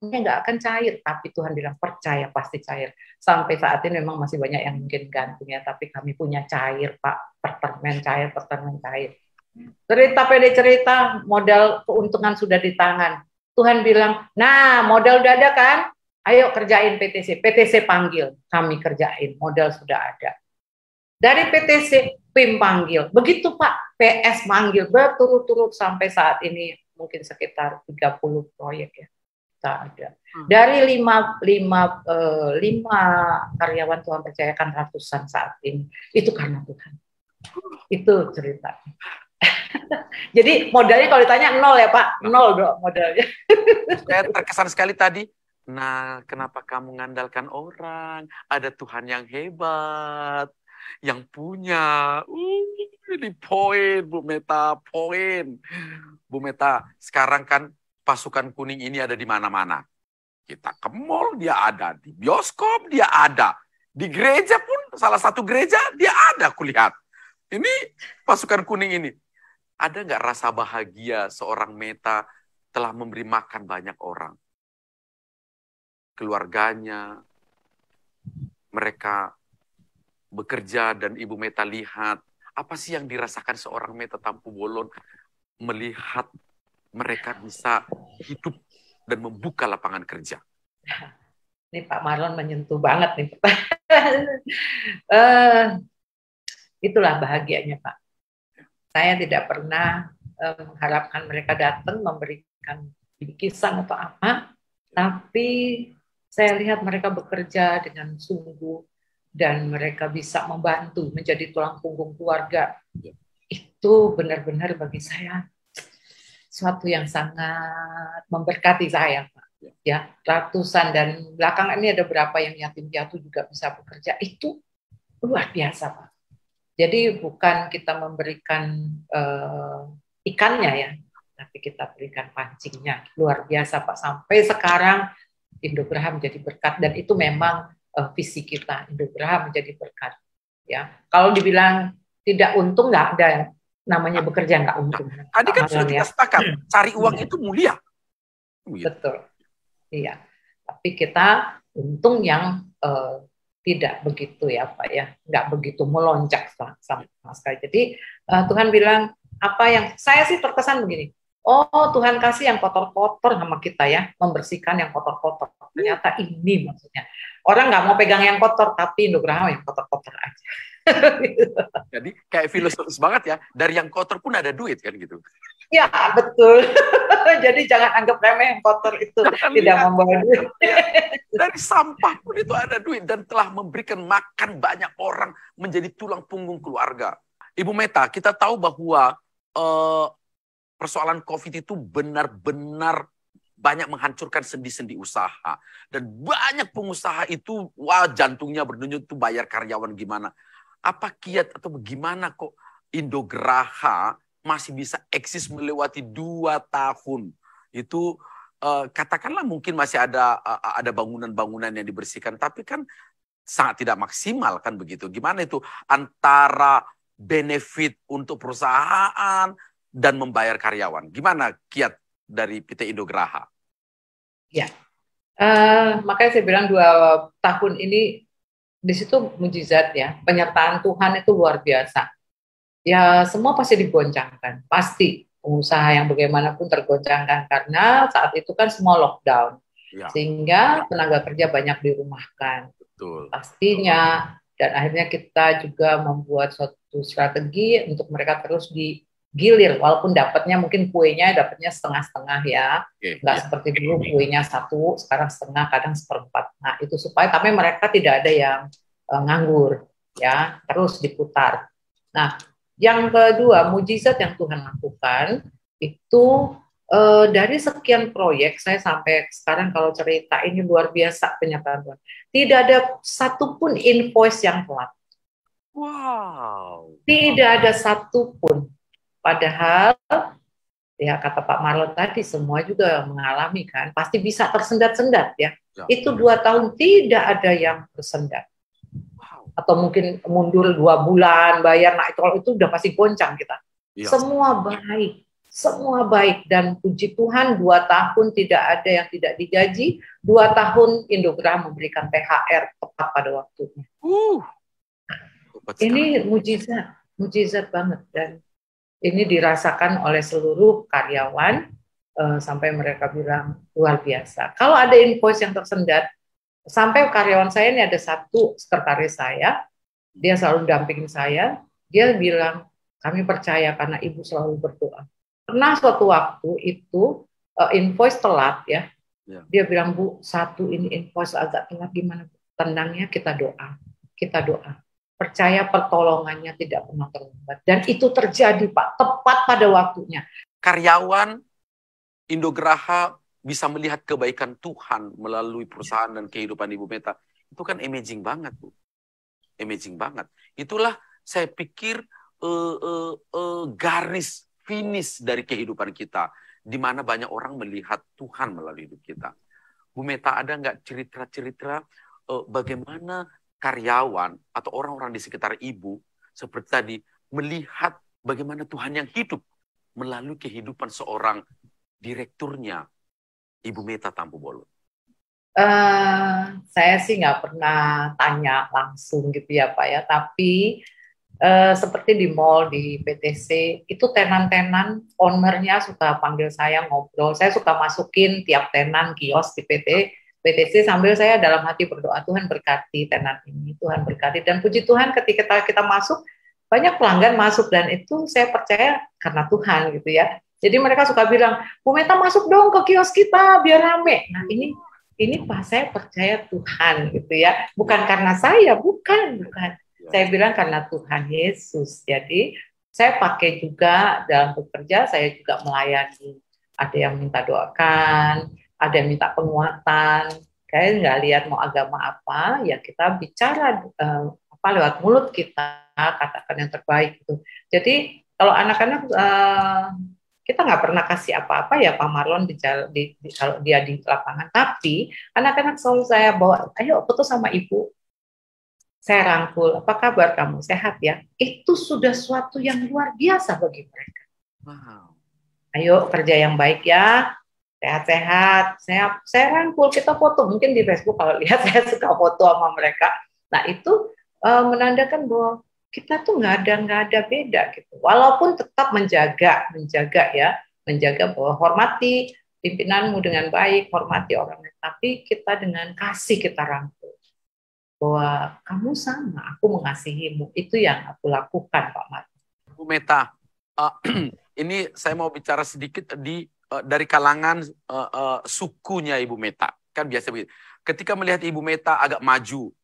Nggak akan cair, tapi Tuhan bilang percaya pasti cair. Sampai saat ini memang masih banyak yang mungkin gantung ya, tapi kami punya cair Pak, permen cair. Cerita modal keuntungan sudah di tangan. Tuhan bilang, nah modal udah ada kan, ayo kerjain PTC. PTC panggil, kami kerjain, modal sudah ada. Dari PTC PIM panggil, begitu Pak, PS manggil berturut-turut sampai saat ini mungkin sekitar 30 proyek ya. Ada. Dari lima karyawan Tuhan percayakan ratusan saat ini. Itu karena Tuhan. Itu cerita. Jadi modalnya kalau ditanya 0 ya Pak, 0 bro modalnya. Saya terkesan sekali tadi. Nah, kenapa kamu mengandalkan orang? Ada Tuhan yang hebat, yang punya. Ini poin, Bu Meta, poin. Bu Meta, sekarang kan pasukan kuning ini ada di mana-mana. Kita ke mall, dia ada. Di bioskop, dia ada. Di gereja pun, salah satu gereja, dia ada, kulihat. Ini pasukan kuning ini. Ada nggak rasa bahagia seorang Meta telah memberi makan banyak orang? Keluarganya, mereka bekerja dan Ibu Meta lihat. Apa sih yang dirasakan seorang Meta Tampu Bolon melihat mereka bisa hidup dan membuka lapangan kerja? Ini Pak Marlon menyentuh banget nih. Itulah bahagianya Pak. Saya tidak pernah mengharapkan mereka datang memberikan bingkisan atau apa, tapi saya lihat mereka bekerja dengan sungguh dan mereka bisa membantu menjadi tulang punggung keluarga. Itu benar-benar bagi saya suatu yang sangat memberkati saya, Pak. Ya, ratusan dan belakangan ini ada berapa yang yatim piatu juga bisa bekerja. Itu luar biasa, Pak. Jadi bukan kita memberikan ikannya ya, tapi kita berikan pancingnya. Luar biasa, Pak. Sampai sekarang Indograha menjadi berkat dan itu memang visi kita. Indograha menjadi berkat. Ya, kalau dibilang tidak untung nggak ada yang namanya bekerja nggak untung. Tadi kan sudah kita sepakat, cari uang itu mulia. Betul, iya. Tapi kita untung yang tidak begitu ya Pak ya, nggak begitu melonjak sama sekali. Jadi Tuhan bilang apa yang saya sih terkesan begini. Oh Tuhan kasih yang kotor-kotor sama kita ya, membersihkan yang kotor-kotor. Ternyata ini maksudnya. Orang nggak mau pegang yang kotor, tapi Indograha yang kotor-kotor aja. Jadi kayak filosofis banget ya, dari yang kotor pun ada duit kan gitu. Ya betul. Jadi jangan anggap remeh yang kotor itu tidak membawa duit. Dari sampah pun itu ada duit dan telah memberikan makan banyak orang menjadi tulang punggung keluarga. Ibu Meta, kita tahu bahwa persoalan COVID itu benar-benar banyak menghancurkan sendi-sendi usaha. Dan banyak pengusaha itu, wah jantungnya berdenyut tuh bayar karyawan gimana. apa kiat atau bagaimana kok Indograha masih bisa eksis melewati 2 tahun? Itu katakanlah mungkin masih ada bangunan-bangunan yang dibersihkan, tapi kan sangat tidak maksimal kan begitu. Gimana itu antara benefit untuk perusahaan dan membayar karyawan? Gimana kiat dari PT Indograha? Ya, makanya saya bilang 2 tahun ini di situ mujizat ya, penyertaan Tuhan itu luar biasa. Ya semua pasti digoncangkan, pasti pengusaha yang bagaimanapun tergoncangkan karena saat itu kan semua lockdown, Ya, sehingga tenaga kerja banyak dirumahkan. betul. Pastinya, dan akhirnya kita juga membuat suatu strategi untuk mereka terus digilir, walaupun dapatnya mungkin kuenya dapatnya setengah-setengah ya, nggak seperti dulu kuenya 1, sekarang setengah, kadang 1/4. Nah itu supaya tapi mereka tidak ada yang nganggur, ya terus diputar. Nah yang kedua, mujizat yang Tuhan lakukan itu dari sekian proyek, saya sampai sekarang kalau cerita ini luar biasa penyertaan Tuhan. Tidak ada satupun invoice yang telat. Wow. Tidak ada satupun. Padahal, ya kata Pak Marlon tadi, semua juga mengalami kan. Pasti bisa tersendat-sendat ya. Itu 2 tahun tidak ada yang tersendat. Atau mungkin mundur 2 bulan bayar, nah kalau itu udah pasti goncang kita. Ya. Semua baik dan puji Tuhan 2 tahun tidak ada yang tidak digaji, 2 tahun Indograha memberikan THR tepat pada waktunya. Ini mujizat banget dan ini dirasakan oleh seluruh karyawan sampai mereka bilang luar biasa. Kalau ada invoice yang tersendat, sampai karyawan saya ini ada satu sekretaris saya, dia selalu dampingin saya, dia bilang, kami percaya karena ibu selalu berdoa. Pernah suatu waktu itu invoice telat ya, dia bilang, Bu, satu ini invoice agak telat, gimana? Tenangnya kita doa. Percaya pertolongannya tidak pernah terlambat. Dan itu terjadi Pak, tepat pada waktunya. Karyawan Indograha bisa melihat kebaikan Tuhan melalui perusahaan dan kehidupan Ibu Meta. Itu kan amazing banget, Bu. Amazing banget. Itulah saya pikir garis finish dari kehidupan kita. Di mana banyak orang melihat Tuhan melalui hidup kita. Bu Meta, ada nggak cerita-cerita bagaimana karyawan atau orang-orang di sekitar Ibu seperti tadi melihat bagaimana Tuhan yang hidup melalui kehidupan seorang direkturnya, Ibu Meta Tampu Bolon? Saya sih nggak pernah tanya langsung gitu ya Pak ya, tapi seperti di mall, di PTC, itu tenan-tenan, ownernya suka panggil saya ngobrol, saya suka masukin tiap tenan kios di PTC sambil saya dalam hati berdoa, Tuhan berkati tenan ini, Tuhan berkati, dan puji Tuhan ketika kita masuk, banyak pelanggan masuk, dan itu saya percaya karena Tuhan gitu ya. Jadi mereka suka bilang, Bu Meta masuk dong ke kios kita biar rame. Nah ini Pak, saya percaya Tuhan gitu ya, bukan karena saya, bukan. Saya bilang karena Tuhan Yesus. Jadi saya pakai juga dalam bekerja, saya juga melayani. Ada yang minta doakan, ada yang minta penguatan. Kayak nggak lihat mau agama apa, ya kita bicara lewat mulut kita, katakan yang terbaik itu. Jadi kalau anak-anak kita nggak pernah kasih apa-apa ya Pak Marlon kalau dia di lapangan. Tapi anak-anak selalu saya bawa, ayo foto sama ibu. Saya rangkul, apa kabar kamu? Sehat ya? Itu sudah suatu yang luar biasa bagi mereka. Wow. Ayo kerja yang baik ya, sehat-sehat. Saya rangkul, kita foto. Mungkin di Facebook kalau lihat saya suka foto sama mereka. Nah itu menandakan bahwa kita tuh nggak ada beda gitu. Walaupun tetap menjaga bahwa hormati pimpinanmu dengan baik, hormati orang lain. Tapi kita dengan kasih kita rangkul. Bahwa kamu sama, aku mengasihimu. Itu yang aku lakukan, Pak Mat. Bu Meta, ini saya mau bicara sedikit dari kalangan sukunya Ibu Meta. Kan biasa begitu. Ketika melihat Ibu Meta agak maju,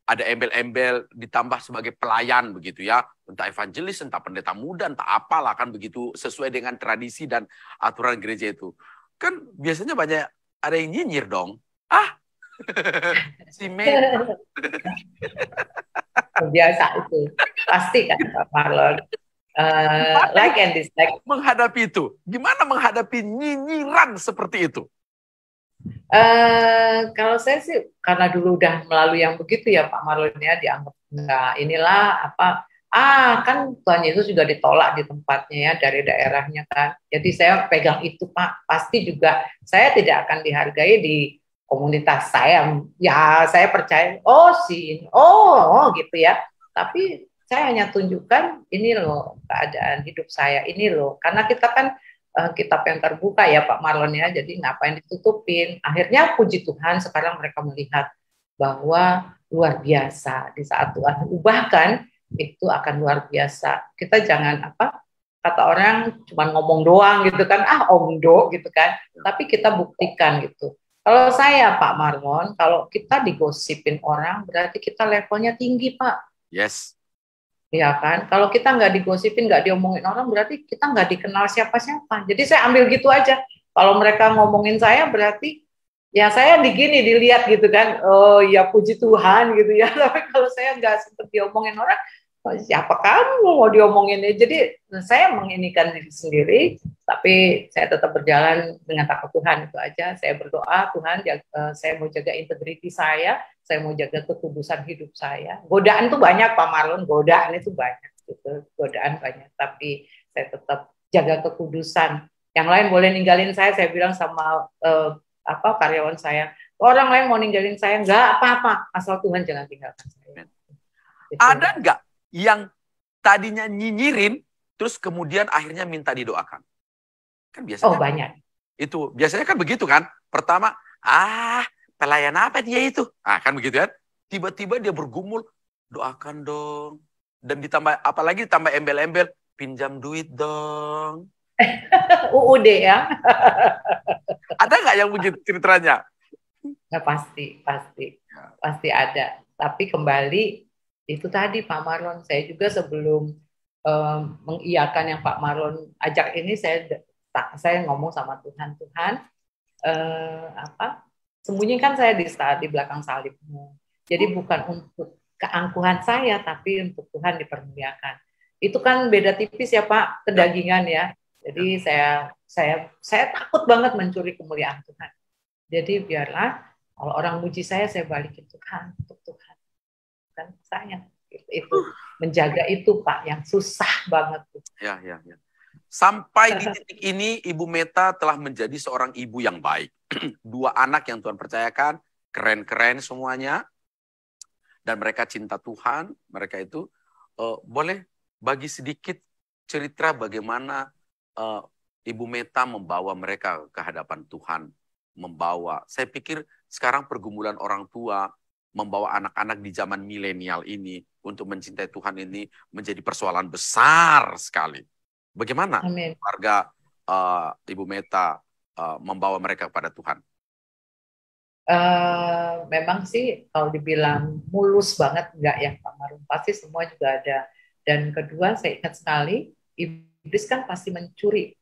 ada embel-embel ditambah sebagai pelayan begitu ya, entah evangelis, entah pendeta muda, entah apalah kan begitu, sesuai dengan tradisi dan aturan gereja itu. Kan biasanya banyak ada yang nyinyir dong. Si Meta. Biasa itu. Pasti kan Pak Marlon. Like and dislike. Menghadapi itu, gimana menghadapi nyinyiran seperti itu? Kalau saya sih karena dulu udah melalui yang begitu ya Pak Marlon ya, dianggap enggak inilah apa, kan Tuhan Yesus juga ditolak di tempatnya ya dari daerahnya kan. Jadi saya pegang itu Pak, pasti juga saya tidak akan dihargai di komunitas saya. Ya saya percaya gitu ya. Tapi saya hanya tunjukkan ini loh keadaan hidup saya ini loh, karena kita kan kitab yang terbuka ya Pak Marlon ya, jadi ngapain ditutupin. Akhirnya puji Tuhan sekarang mereka melihat bahwa luar biasa di saat Tuhan ubahkan itu akan luar biasa. Kita jangan kata orang cuma ngomong doang gitu kan, omdo gitu kan, tapi kita buktikan gitu. Kalau saya Pak Marlon, kalau kita digosipin orang berarti kita levelnya tinggi Pak. Yes. Iya kan, kalau kita nggak digosipin, nggak diomongin orang, berarti kita nggak dikenal siapa-siapa. Jadi saya ambil gitu aja. Kalau mereka ngomongin saya, berarti ya saya dilihat gitu kan. Oh ya puji Tuhan gitu ya. Tapi kalau saya nggak sempat diomongin orang, siapa kamu mau diomongin ya? Jadi saya menginikan diri sendiri, tapi saya tetap berjalan dengan takut Tuhan itu aja. Saya berdoa Tuhan, saya mau jaga integriti saya mau jaga kekudusan hidup saya. Godaan tuh banyak Pak Marlon, godaan itu banyak gitu, godaan banyak. Tapi saya tetap jaga kekudusan. Yang lain boleh ninggalin saya bilang sama karyawan saya, orang lain mau ninggalin saya nggak apa-apa, asal Tuhan jangan tinggalkan saya. Gitu. Ada nggak yang tadinya nyinyirin, terus kemudian akhirnya minta didoakan? Kan biasanya. Banyak. Itu biasanya kan begitu kan. Pertama, pelayan apa dia itu? Kan begitu kan. Tiba-tiba dia bergumul, doakan dong. Dan apalagi ditambah embel-embel, pinjam duit dong. UUD ya. Ada nggak yang begitu ceritanya? Nah, pasti ada. Tapi kembali itu tadi Pak Marlon, saya juga sebelum mengiyakan yang Pak Marlon ajak ini, saya ngomong sama Tuhan, sembunyikan saya di belakang salibmu. Jadi bukan untuk keangkuhan saya, tapi untuk Tuhan dipermuliakan. Itu kan beda tipis ya Pak, kedagingan ya. Jadi saya takut banget mencuri kemuliaan Tuhan. Jadi biarlah kalau orang muji saya balikin Tuhan, untuk Tuhan. Kan saya itu menjaga itu Pak, yang susah banget. Ya. Sampai di titik ini, Ibu Meta telah menjadi seorang ibu yang baik. 2 anak yang Tuhan percayakan, keren-keren semuanya. Dan mereka cinta Tuhan, mereka itu boleh bagi sedikit cerita bagaimana Ibu Meta membawa mereka ke hadapan Tuhan. Saya pikir sekarang pergumulan orang tua, membawa anak-anak di zaman milenial ini untuk mencintai Tuhan ini menjadi persoalan besar sekali. Bagaimana keluarga Ibu Meta membawa mereka kepada Tuhan? Memang sih kalau dibilang mulus banget enggak ya Pak Marlon, pasti semua juga ada. Dan kedua saya ingat sekali, iblis kan pasti mencuri,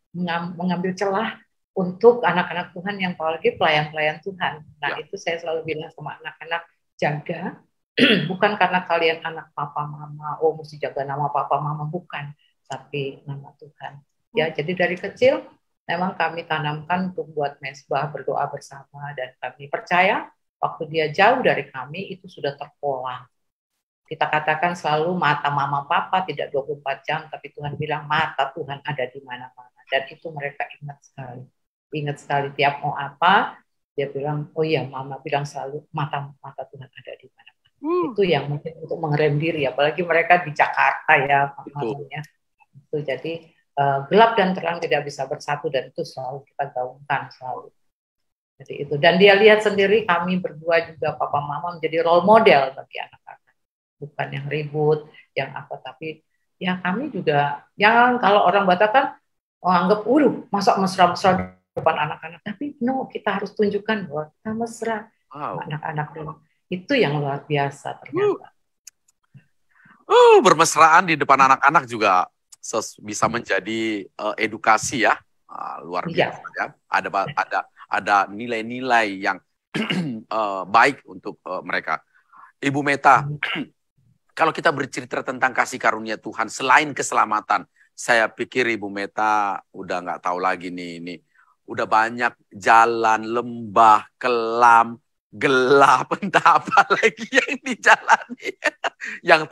mengambil celah untuk anak-anak Tuhan yang apalagi pelayan-pelayan Tuhan. Nah itu saya selalu bilang sama anak-anak, jaga, bukan karena kalian anak papa mama, mesti jaga nama papa mama, bukan, tapi nama Tuhan. Ya, jadi dari kecil memang kami tanamkan untuk buat mesbah, berdoa bersama, dan kami percaya waktu dia jauh dari kami itu sudah terpola. Kita katakan selalu mata mama papa tidak 24 jam, tapi Tuhan bilang mata Tuhan ada di mana-mana. Dan itu mereka ingat sekali. Ingat sekali tiap mau apa, dia bilang, oh iya mama bilang selalu mata Tuhan ada di mana-mana. Itu yang mungkin untuk mengerem diri, apalagi mereka di Jakarta ya, Pak Marlon. Itu jadi gelap dan terang tidak bisa bersatu, dan itu selalu kita gaungkan selalu. Jadi itu, dan dia lihat sendiri kami berdua juga papa mama menjadi role model bagi anak-anak, bukan yang ribut, yang apa, tapi ya kami juga yang kalau orang Batak kan anggap masa mesra-mesra depan anak-anak, tapi no, kita harus tunjukkan bahwa kita mesra anak-anak dulu. Itu yang luar biasa ternyata. Bermesraan di depan anak-anak juga bisa menjadi edukasi ya, luar biasa ya. Ada nilai-nilai yang baik untuk mereka. Ibu Meta, Kalau kita bercerita tentang kasih karunia Tuhan, selain keselamatan, saya pikir Ibu Meta udah nggak tahu lagi nih, ini udah banyak jalan, lembah, kelam, gelap, entah apa lagi yang dijalani. yang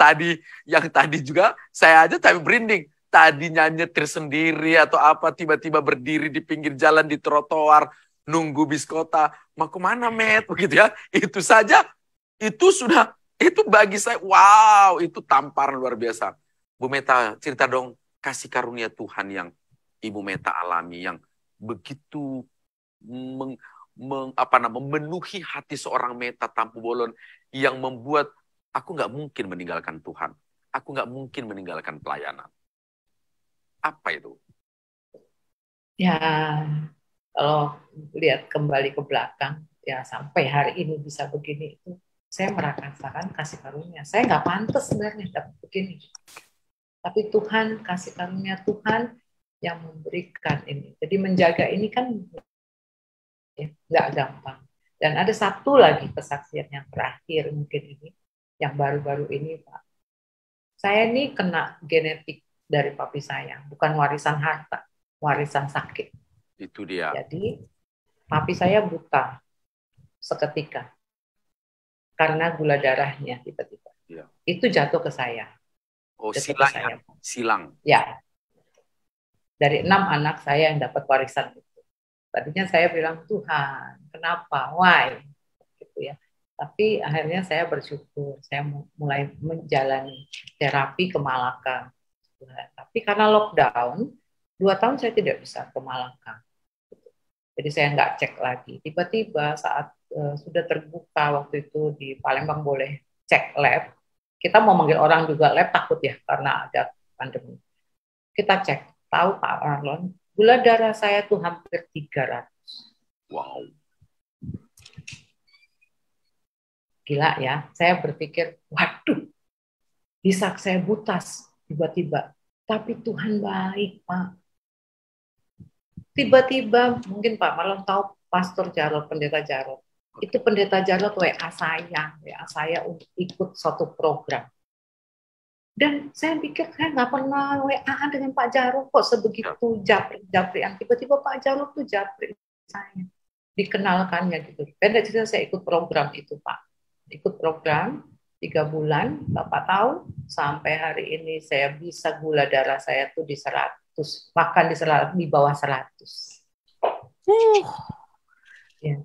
tadi juga saya aja tapi berinding. Tadinya nyetir sendiri atau apa, tiba-tiba berdiri di pinggir jalan di trotoar, nunggu bis kota. Mau kemana, Met? Begitu ya. Itu saja, itu bagi saya, wow, itu tamparan luar biasa. Bu Meta, cerita dong kasih karunia Tuhan yang Ibu Meta alami, yang begitu memenuhi hati seorang Meta Tampu Bolon, yang membuat aku nggak mungkin meninggalkan Tuhan. Aku nggak mungkin meninggalkan pelayanan. Apa itu? Ya, kalau lihat kembali ke belakang, ya sampai hari ini bisa begini itu, saya merasakan kasih karunia. Saya nggak pantas sebenarnya dapat begini. Tapi Tuhan, kasih karunia Tuhan yang memberikan ini. Jadi menjaga ini kan ya, nggak gampang. Dan ada satu lagi kesaksian yang terakhir mungkin ini, yang baru-baru ini Pak. Saya ini kena genetik dari papi saya, bukan warisan harta, warisan sakit. Itu dia. Jadi papi saya buta seketika karena gula darahnya tiba-tiba. Ya. Itu jatuh ke saya. Oh, silang. Saya. Silang. Ya. Dari 6 anak saya yang dapat warisan itu. Tadinya saya bilang, Tuhan, kenapa? Why? Gitu ya. Tapi akhirnya saya bersyukur. Saya mulai menjalani terapi ke Malaka. Tapi karena lockdown, 2 tahun saya tidak bisa ke Malaka. Jadi saya nggak cek lagi. Tiba-tiba saat sudah terbuka waktu itu di Palembang boleh cek lab. Kita mau manggil orang juga lab takut ya karena ada pandemi. Kita cek, tahu Pak Marlon, gula darah saya tuh hampir 300. Wow. Gila ya, saya berpikir, waduh, bisa saya butas tiba-tiba. Tapi Tuhan baik, Pak. Tiba-tiba, mungkin Pak Marlon tahu Pastor Jarod, Pendeta Jarod. Itu Pendeta Jarod WA saya untuk ikut suatu program. Dan saya pikir saya nggak pernah WA dengan Pak Jarod kok sebegitu japri-japrian. Tiba-tiba Pak Jarod tuh japri saya. Dikenalkannya gitu. Pendeta cerita saya ikut program itu Pak. Ikut program 3 bulan, Bapak tahu, sampai hari ini saya bisa gula darah saya tuh di 100, bahkan di bawah 100. Ya.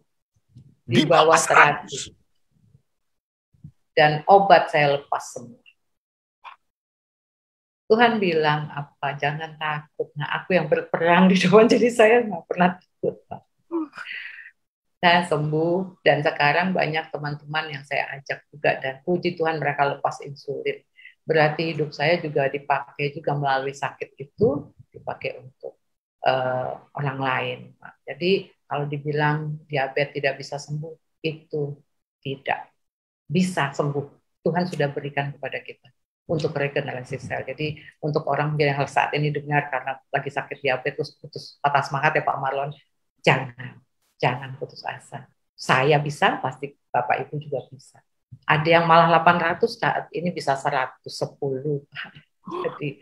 Di bawah 100. Dan obat saya lepas semua. Tuhan bilang apa? Jangan takut. Nah, aku yang berperang di depan, jadi saya nggak pernah takut. Pak. Saya sembuh dan sekarang banyak teman-teman yang saya ajak juga dan puji Tuhan mereka lepas insulin. Berarti hidup saya juga dipakai juga melalui sakit itu dipakai untuk orang lain. Pak. Jadi kalau dibilang diabetes tidak bisa sembuh, itu tidak bisa sembuh. Tuhan sudah berikan kepada kita untuk regenerasi sel. Jadi untuk orang yang saat ini dengar karena lagi sakit diabetes putus patah semangat ya Pak Marlon, jangan putus asa. Saya bisa, pasti Bapak Ibu juga bisa. Ada yang malah 800 saat ini bisa 110. Jadi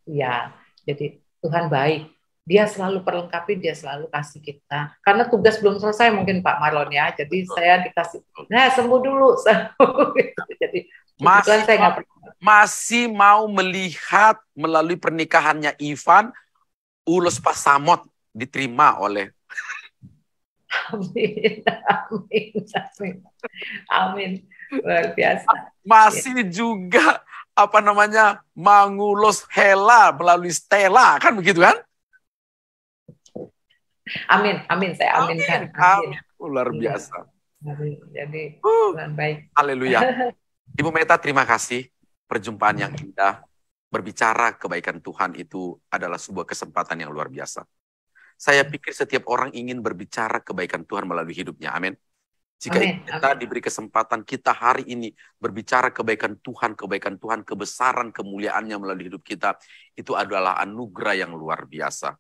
ya, jadi Tuhan baik. Dia selalu perlengkapi, dia selalu kasih kita. Karena tugas belum selesai mungkin Pak Marlon ya. Jadi saya dikasih, nah sembuh dulu. Jadi masih mau melihat melalui pernikahannya Ivan, ulos pasamot diterima oleh. Amin. Luar biasa. Masih juga mengulos Hela melalui Stella, kan begitu kan? Amin, saya aminkan. Amin. Luar biasa. Jadi Tuhan baik. Haleluya. Ibu Meta, terima kasih. Perjumpaan yang indah. Berbicara kebaikan Tuhan itu adalah sebuah kesempatan yang luar biasa. Saya pikir setiap orang ingin berbicara kebaikan Tuhan melalui hidupnya. Amin. Jika kita diberi kesempatan kita hari ini berbicara kebaikan Tuhan, kebesaran, kemuliaannya melalui hidup kita, itu adalah anugerah yang luar biasa.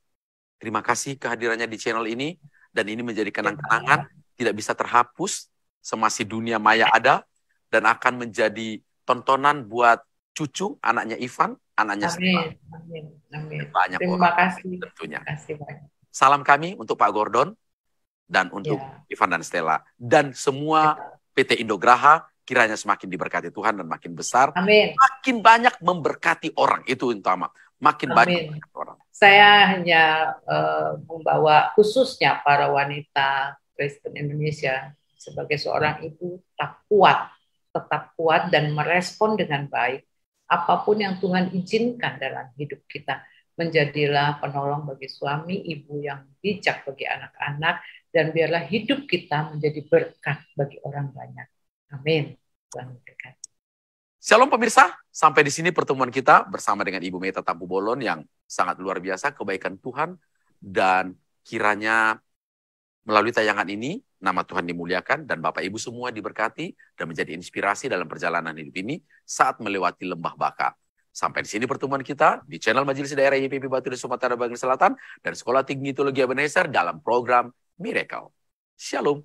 Terima kasih kehadirannya di channel ini, dan ini menjadi kenang-kenangan, tidak bisa terhapus, semasih dunia maya ada, dan akan menjadi tontonan buat cucu, anaknya Ivan, anaknya Stella. Amin. Amin. Amin. Banyak Terima orang kasih. tentunya. Terima kasih banyak. Salam kami untuk Pak Gordon dan untuk Ivan dan Stella dan semua PT Indograha, kiranya semakin diberkati Tuhan dan makin besar. Amin. Makin banyak memberkati orang, itu utama. Makin banyak orang. Saya hanya membawa khususnya para wanita Kristen Indonesia sebagai seorang ibu tetap kuat dan merespon dengan baik apapun yang Tuhan izinkan dalam hidup kita. Menjadilah penolong bagi suami, ibu yang bijak bagi anak-anak, dan biarlah hidup kita menjadi berkat bagi orang banyak. Amin. Tuhan berkati. Shalom pemirsa, sampai di sini pertemuan kita bersama dengan Ibu Meta Tampu Bolon yang sangat luar biasa kebaikan Tuhan, dan kiranya melalui tayangan ini nama Tuhan dimuliakan dan Bapak Ibu semua diberkati dan menjadi inspirasi dalam perjalanan hidup ini saat melewati lembah Baka. Sampai di sini pertemuan kita di channel Majelis Daerah YPP Batu di Sumatera Bagian Selatan dan Sekolah Tinggi Teologi Ebenezer dalam program Miracle. Shalom.